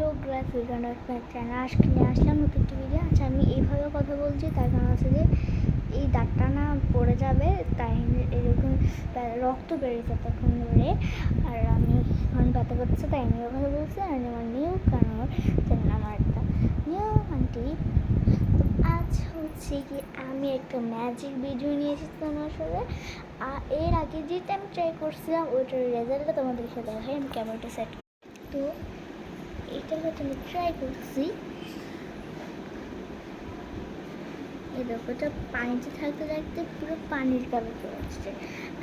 Hello গ্রাস welcome back channel আজকে নিয়ে আসলাম নতুন একটি ভিডিও। আচ্ছা, আমি এইভাবে কথা বলছি তার কারণ আছে যে এই দাঁতটা না পড়ে যাবে, তাই এরকম রক্ত বেরিয়েছে তখন ধরে, আর আমি এখন ব্যথা করছে তাই আমি কথা বলছি। আর আমার নিউ কারণ আমার একটা নিউ আন্টি। তো আজ হচ্ছে কি আমি একটা ম্যাজিক ভিডিও নিয়ে এসেছি তোমার সাথে। এর আগে যেটা আমি ট্রাই করছিলাম ওইটার রেজাল্টটা তোমাদের সাথে দেখাই। আমি ক্যামেরাটা সেট তো এটা হচ্ছে আমি ট্রাই করছি। এই দেখো, এটা পানিতে থাকতে থাকতে পুরো পানির কালার চলে আসছে।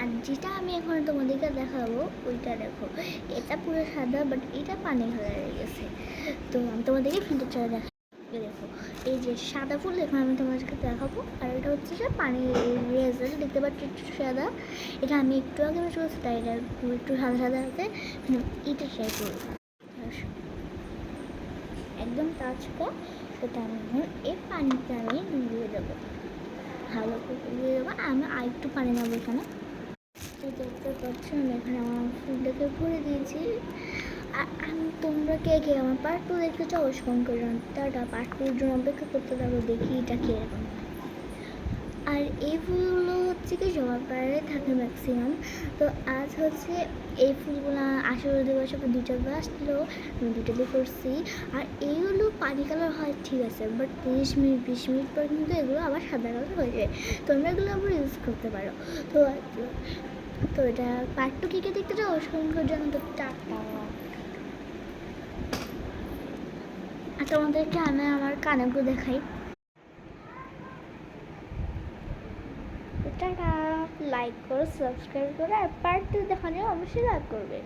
আর যেটা আমি এখন তোমাদেরকে দেখাবো ওইটা দেখো, এটা পুরো সাদা বাট এটা পানি কালার হয়ে গেছে। তো আমি তোমাদেরকে ফিল্টার ছাড়া দেখাবো। দেখো, এই যে সাদা ফুল এখন আমি তোমাদেরকে দেখাবো, আর এটা হচ্ছে যে পানির রেজাল্ট দেখতে পাচ্ছি একটু সাদা। এটা আমি একটু আগে বেশ করছি তাই এটা একটু সাদা সাদা আছে। এটা ট্রাই করবো একদম টাচকা। সেটা আমি এখন এই পানিতে আমি দিয়ে দেবো, ভালো করে দিয়ে দেবো। আমি আর একটু পানি নেবো এখানে। দেখতে পাচ্ছি আমি এখানে আমার ফুলটাকে ভরে দিয়েছি। আর আমি তোমরা কে কে আমার পার্ট টু দেখতে চাও কমেন্ট করে টাটা। পার্ট টুর জন্য অপেক্ষা করতে থাকো, দেখি এটা কীরকম। আর এই ফুলগুলো হচ্ছে কি সবার পাড়ে থাকে ম্যাক্সিমাম। তো আজ হচ্ছে এই ফুলগুলো আশেপাশে দিবসে দুটো গাছ ছিল, আমি দুটো দিয়ে করছি। আর এইগুলো পানি কালার হয় ঠিক আছে, বাট 30 মিনিট 20 মিনিট পর কিন্তু এগুলো আবার সাদা কালার হয়ে যায়। তোমরা এগুলো আবার ইউজ করতে পারো। তো তো এটা পার্ট টু কী কে দেখতে চাও সংখ্যার জন্য তো টাটা। আর তোমাদেরকে আমি আমার কানেগুলো দেখাই। টাটা, লাইক করো, সাবস্ক্রাইব করো, আর পার্ট টু দেখার জন্য অবশ্যই লাইক করবে।